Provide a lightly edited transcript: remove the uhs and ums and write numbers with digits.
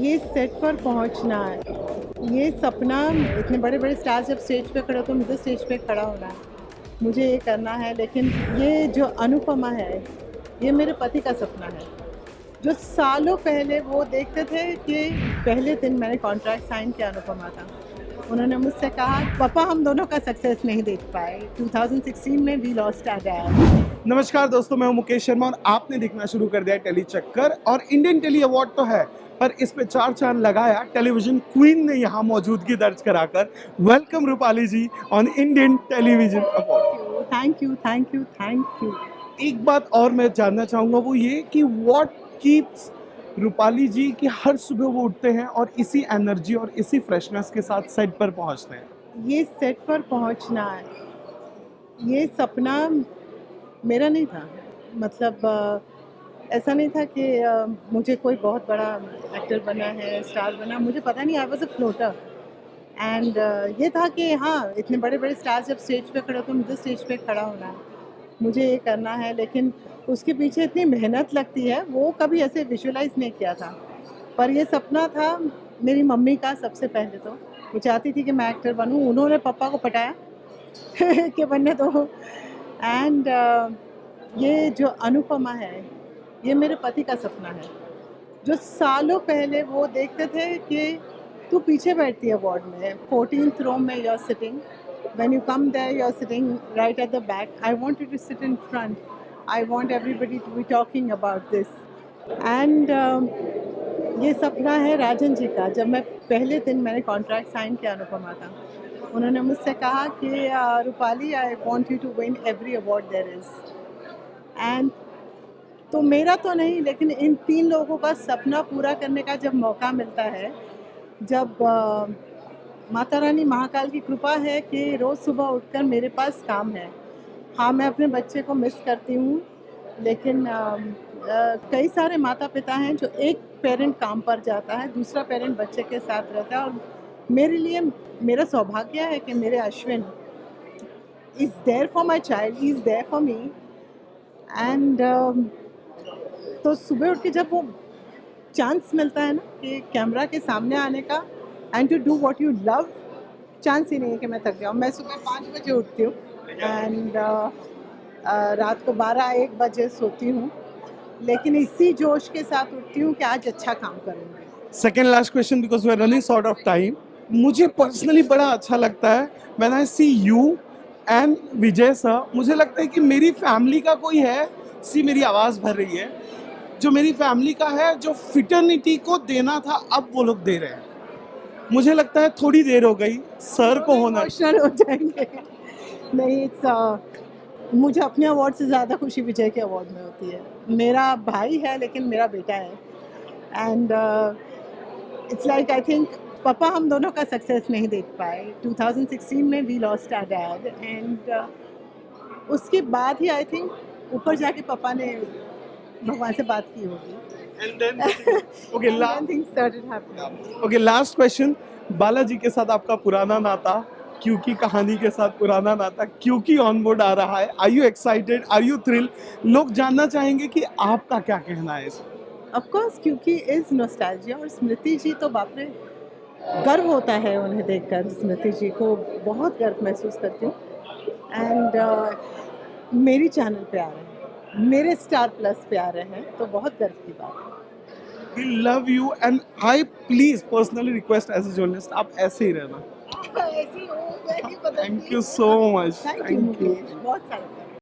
ये सेट पर पहुंचना, ये सपना, इतने बड़े बड़े स्टार्स जब स्टेज पे खड़े हो तो मुझे स्टेज पे खड़ा होना है, मुझे ये करना है। लेकिन ये जो अनुपमा है, ये मेरे पति का सपना है, जो सालों पहले वो देखते थे कि पहले दिन मैंने कॉन्ट्रैक्ट साइन किया अनुपमा था। उन्होंने मुझसे कहा, पापा हम दोनों का सक्सेस नहीं देख पाए, 2016 में वी लॉस्ट आवर डैड। नमस्कार दोस्तों, मैं हूं मुकेश शर्मा और आपने देखना शुरू कर दिया टेली चक्कर। और इंडियन टेली अवार्ड तो है, पर इस पे 4 चांद लगाया टेलीविजन क्वीन ने यहाँ मौजूदगी दर्ज कराकर। Welcome Rupali ji on Indian television award. Thank you, thank you, thank you. एक बात और मैं जानना चाहूँगा, वो ये कि व्हाट कीप्स रूपाली जी कि हर सुबह वो उठते हैं और इसी एनर्जी और इसी फ्रेशनेस के साथ सेट पर पहुँचते हैं। ये सेट पर पहुंचना, ये सपना मेरा नहीं था। मतलब ऐसा नहीं था कि मुझे कोई बहुत बड़ा एक्टर बना है, स्टार बना, मुझे पता नहीं। I was a floater and ये था कि हाँ, इतने बड़े बड़े स्टार्स जब स्टेज पे खड़े हो तो मुझे स्टेज पे खड़ा होना है, मुझे ये करना है। लेकिन उसके पीछे इतनी मेहनत लगती है, वो कभी ऐसे विजुअलाइज नहीं किया था। पर ये सपना था मेरी मम्मी का। सबसे पहले तो वो चाहती थी कि मैं एक्टर बनूं, उन्होंने पापा को पटाया कि बनने दो। एंड ये जो अनुपमा है, ये मेरे पति का सपना है, जो सालों पहले वो देखते थे कि तू पीछे बैठती है अवार्ड में, 14th रो में you are sitting, when you come there you are sitting right at the back, I want you to sit in front, I want everybody to be talking about this. And ये सपना है राजन जी का। जब मैं पहले दिन मैंने कॉन्ट्रैक्ट साइन किया अनुपमा का, उन्होंने मुझसे कहा कि Rupali I want you to win every award there is. And तो मेरा तो नहीं, लेकिन इन 3 लोगों का सपना पूरा करने का जब मौका मिलता है, जब माता रानी महाकाल की कृपा है कि रोज़ सुबह उठकर मेरे पास काम है। हाँ, मैं अपने बच्चे को मिस करती हूँ, लेकिन कई सारे माता-पिता हैं जो एक पेरेंट काम पर जाता है, दूसरा पेरेंट बच्चे के साथ रहता है। और मेरे लिए मेरा सौभाग्य है कि मेरे Ashwin is there for my child, he is there for me. And तो सुबह उठ के जब वो चांस मिलता है ना कि कैमरा के सामने आने का, and to do what you love, chance ही नहीं है कि मैं थक जाऊँ। मैं सुबह 5 बजे उठती हूँ एंड रात को 12-1 बजे सोती हूँ, लेकिन इसी जोश के साथ उठती हूँ कि आज अच्छा काम करूँगी। Second last question, because we are running short of time. मुझे पर्सनली बड़ा अच्छा लगता है when I see you and Vijay sir. मुझे लगता है कि मेरी फैमिली का कोई है, सी मेरी आवाज़ भर रही है, जो मेरी फैमिली का है, जो फिटर्निटी को देना था अब वो लोग दे रहे हैं। मुझे लगता है थोड़ी देर हो गई सर को होना। इमोशनल हो जाएंगे। नहीं, इट्स मुझे अपने अवार्ड से ज़्यादा खुशी विजय के अवार्ड में होती है। मेरा भाई है लेकिन मेरा बेटा है। And it's like I think पापा हम दोनों का सक्सेस नहीं देख पाए, 2016 में we lost our dad. And उसके बाद ही आई थिंक ऊपर जाके पापा ने भगवान से बात की होगी। And then, okay, And then things started happening. Okay, last question. Balaji के साथ आपका पुराना नाता, क्योंकि कहानी के साथ पुराना नाता, क्योंकि ऑन बोर्ड आ रहा है, are you excited, are you thrill? लोग जानना चाहेंगे कि आपका क्या कहना है इस। ऑफ कोर्स, क्योंकि इज नॉस्टैल्जिया। और स्मृति जी तो बाप रे, गर्व होता है उन्हें देखकर। स्मृति जी को बहुत गर्व महसूस करती हूँ। एंड मेरी चैनल पे आ रहे हैं, मेरे स्टार प्लस पे आ रहे हैं, तो बहुत गर्व की बात है। We love you and I please personally request as a journalist, आप ऐसे ही रहना। ऐसी हो, मैं नहीं बदलती। Thank you so much. Thank you Mukesh, बहुत सारा